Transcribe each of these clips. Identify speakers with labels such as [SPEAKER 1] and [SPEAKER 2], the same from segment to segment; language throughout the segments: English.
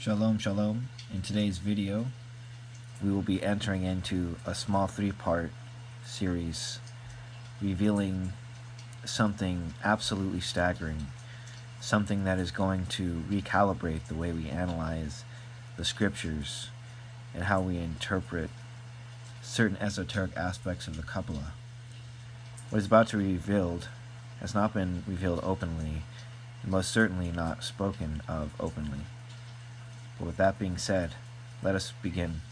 [SPEAKER 1] Shalom, shalom. In today's video, we will be entering into a small three-part series revealing something absolutely staggering, something that is going to recalibrate the way we analyze the scriptures and how we interpret certain esoteric aspects of the Kabbalah. What is about to be revealed has not been revealed openly, and most certainly not spoken of openly. But with that being said, let us begin.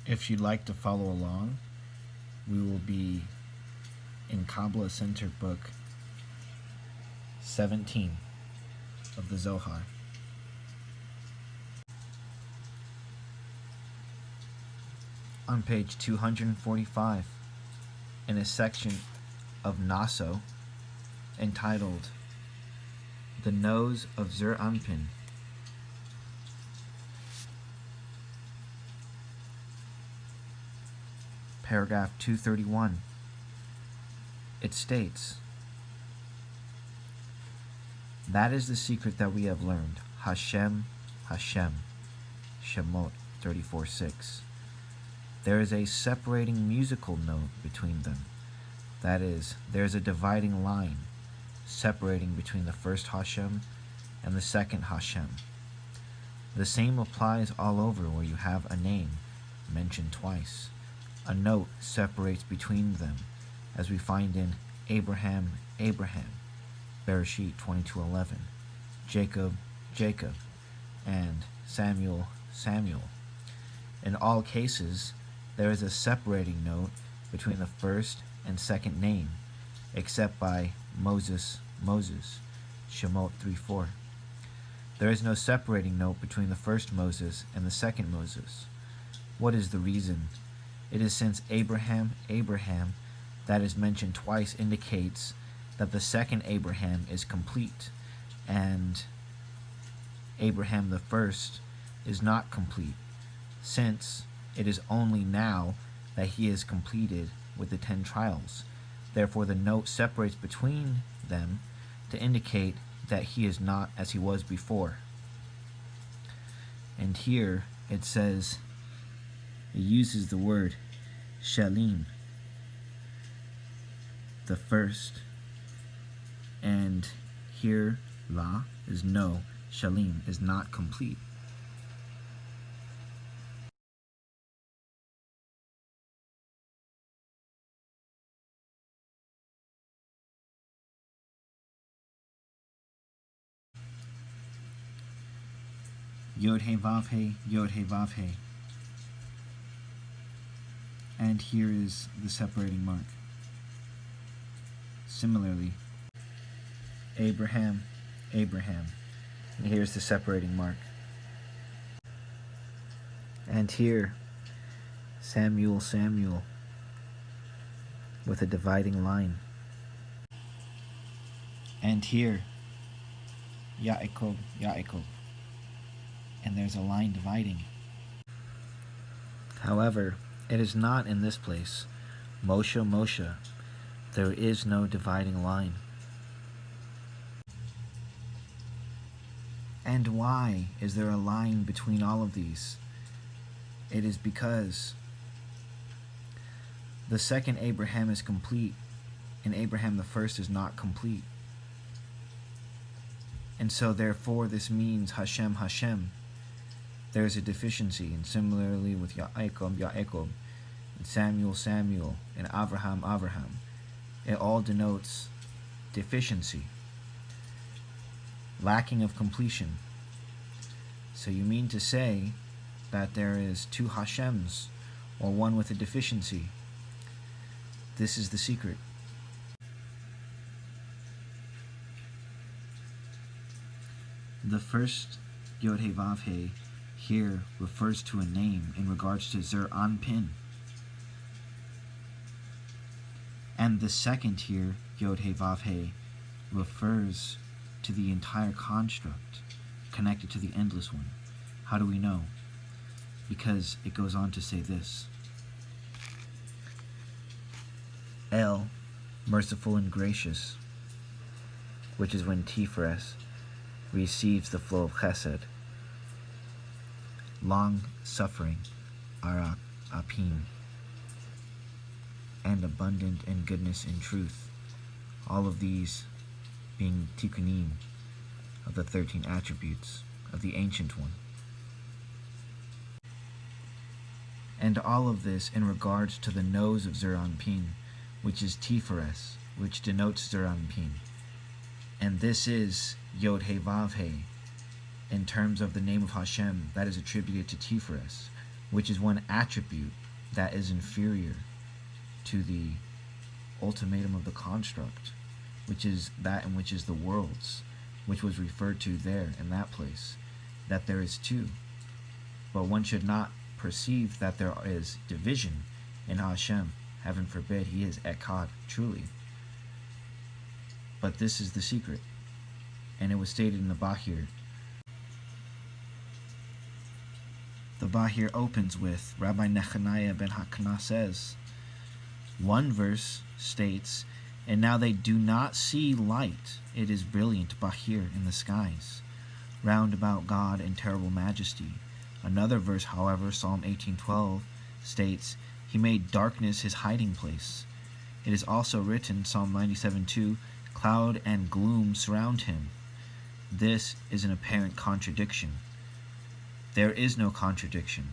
[SPEAKER 1] If you'd like to follow along, we will be in Kabbalah Center book 17 of the Zohar. On page 245, in a section of Naso entitled The Nose of Zur Anpin, paragraph 231, it states, "That is the secret that we have learned, Hashem, Hashem, Shemot 34:6. There is a separating musical note between them. That is, there is a dividing line separating between the first Hashem and the second Hashem. The same applies all over where you have a name mentioned twice. A note separates between them, as we find in Abraham, Abraham, Bereshit 22:11, Jacob, Jacob, and Samuel, Samuel. In all cases, there is a separating note between the first and second name, except by Moses, Moses, Shemot 3:4. There is no separating note between the first Moses and the second Moses. What is the reason? It is since Abraham, Abraham, that is mentioned twice indicates that the second Abraham is complete, and Abraham the first is not complete, since it is only now that he is completed with the 10 trials. Therefore, the note separates between them to indicate that he is not as he was before." And here it says, it uses the word shalim, the first, and here la is no, shalim is not complete. Yod He Vav He, Yod He Vav He. And here is the separating mark. Similarly, Abraham, Abraham. And here's the separating mark. And here, Samuel, Samuel, with a dividing line. And here, Yaakov, Yaakov. And there's a line dividing. However, it is not in this place, Moshe, Moshe. There is no dividing line. And why is there a line between all of these? It is because the second Abraham is complete, and Abraham the first is not complete. And so therefore this means Hashem, Hashem. There is a deficiency, and similarly with Yaakov, Yaakov, and Samuel, Samuel, and Abraham, Abraham. It all denotes deficiency, lacking of completion. So you mean to say that there is two Hashems, or one with a deficiency. This is the secret. The first Yod He Vav He here refers to a name in regards to Zur Anpin. And the second here, Yod He Vav He, refers to the entire construct connected to the endless one. How do we know? because it goes on to say this. El, merciful and gracious, which is when Tiferet receives the flow of chesed. Long suffering, arak apim, and abundant in goodness and truth, all of these being tikkunim of the 13 attributes of the Ancient One. And all of this in regards to the nose of Zeir Anpin, which is Tiferet, which denotes Zeir Anpin. And this is Yod He Vav He, in terms of the name of Hashem that is attributed to Tiferet, which is one attribute that is inferior to the ultimatum of the construct, which is that in which is the worlds, which was referred to there in that place, that there is two. But one should not perceive that there is division in Hashem. Heaven forbid, he is Echad, truly. But this is the secret, and it was stated in the Bahir. The Bahir opens with, Rabbi Nechaniah ben Hakana says, one verse states, and now they do not see light, it is brilliant Bahir in the skies, round about God in terrible majesty. Another verse, however, Psalm 18:12, states, he made darkness his hiding place. It is also written, Psalm 97:2, cloud and gloom surround him. This is an apparent contradiction. There is no contradiction.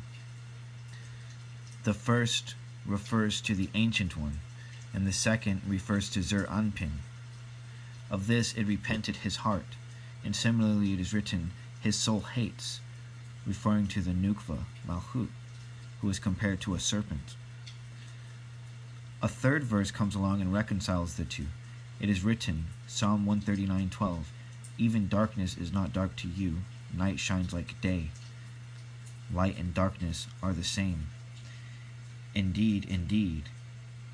[SPEAKER 1] The first refers to the Ancient One, and the second refers to Zeir Anpin. Of this it repented his heart, and similarly it is written, his soul hates, referring to the Nukva, Malchut, who is compared to a serpent. A third verse comes along and reconciles the two. It is written, Psalm 139:12, even darkness is not dark to you, night shines like day. Light and darkness are the same. Indeed, indeed,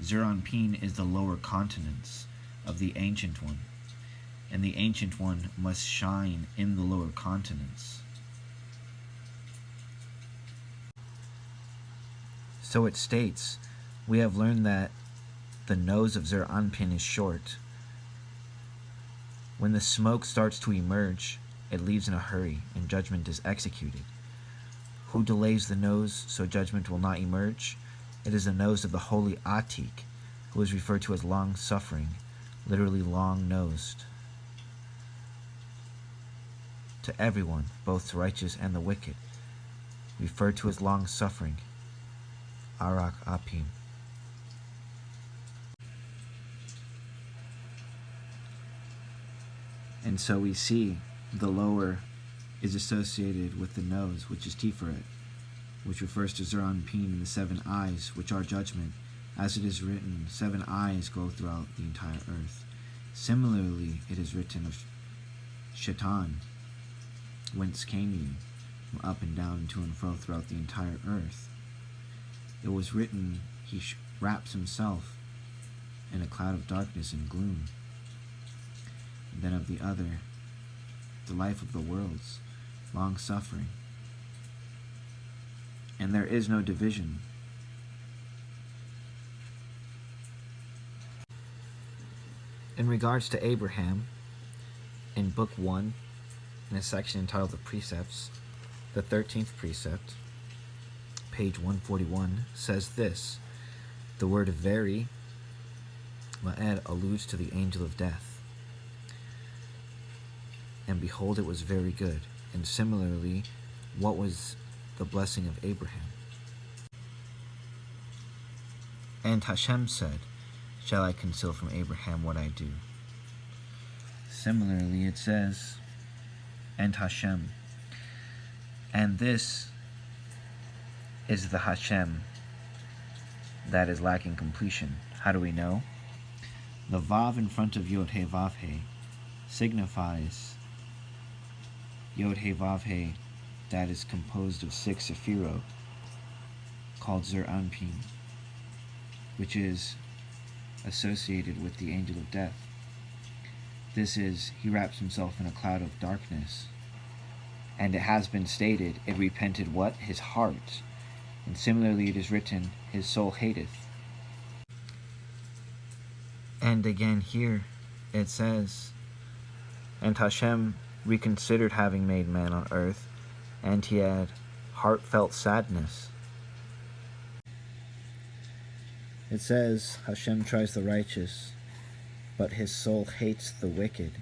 [SPEAKER 1] Zeir Anpin is the lower continents of the Ancient One, and the Ancient One must shine in the lower continents. So it states, we have learned that the nose of Zeir Anpin is short. When the smoke starts to emerge, it leaves in a hurry, and judgment is executed. Who delays the nose so judgment will not emerge? It is the nose of the holy Atik, who is referred to as long-suffering, literally long-nosed. To everyone, both the righteous and the wicked, referred to as long-suffering, Arak Apim. And so we see the lower is associated with the nose, which is Tiferet, which refers to Zeir Anpin and the 7 eyes, which are judgment. As it is written, 7 eyes go throughout the entire earth. Similarly, it is written of Shaitan, whence came you, from up and down and to and fro throughout the entire earth. It was written, he wraps himself in a cloud of darkness and gloom. And then of the other, the life of the worlds, long-suffering. And there is no division. In regards to Abraham, in Book 1, in a section entitled The Precepts, the 13th precept, page 141, says this, the word very, Ma'ed, alludes to the angel of death. And behold, it was very good. And similarly, what was the blessing of Abraham? And Hashem said, shall I conceal from Abraham what I do? Similarly, it says, and Hashem. And this is the Hashem that is lacking completion. How do we know? The Vav in front of Yod He Vav He signifies Yod He Vav He that is composed of 6 Sephirot, called Zeir Anpin, which is associated with the angel of death. This is, he wraps himself in a cloud of darkness. And it has been stated, it repented what? His heart, And similarly it is written, his soul hateth. And again here it says, and Hashem reconsidered having made man on earth, and he had heartfelt sadness. It says, Hashem tries the righteous, but his soul hates the wicked.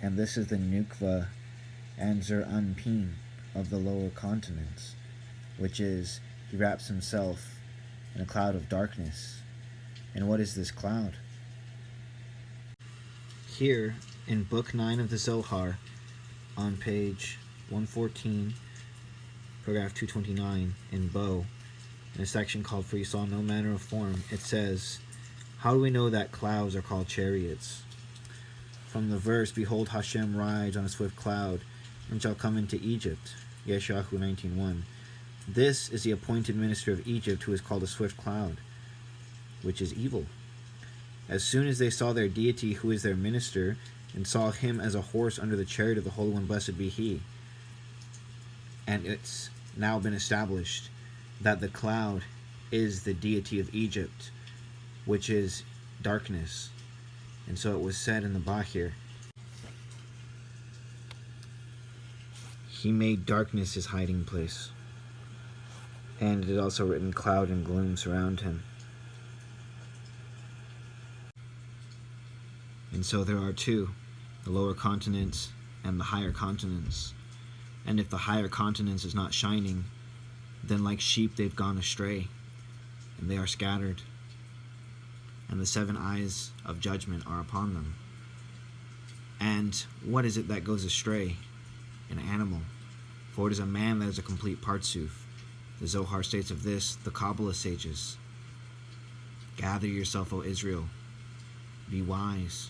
[SPEAKER 1] And this is the Nukva and Zer Anpin of the lower continents, which is, he wraps himself in a cloud of darkness. And what is this cloud? Here, in Book 9 of the Zohar, on page 114, paragraph 229, in Bo, in a section called For You Saw No Manner of Form, it says, how do we know that clouds are called chariots? From the verse, behold, Hashem rides on a swift cloud, and shall come into Egypt, Yeshayahu 19:1. This is the appointed minister of Egypt, who is called a swift cloud, which is evil. As soon as they saw their deity, who is their minister, and saw him as a horse under the chariot of the Holy One, blessed be he. And it's now been established that the cloud is the deity of Egypt, which is darkness. And so it was said in the Bahir, he made darkness his hiding place. And it is also written, cloud and gloom surround him. And so there are two, the lower continents and the higher continents. And if the higher continents is not shining, then like sheep they've gone astray, and they are scattered. And the 7 eyes of judgment are upon them. And what is it that goes astray? An animal. For it is a man that is a complete partsuf. The Zohar states of this, the Kabbalah sages. Gather yourself, O Israel. Be wise.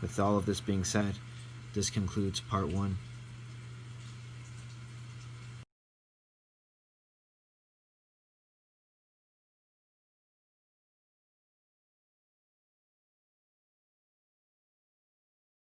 [SPEAKER 1] With all of this being said, this concludes part 1.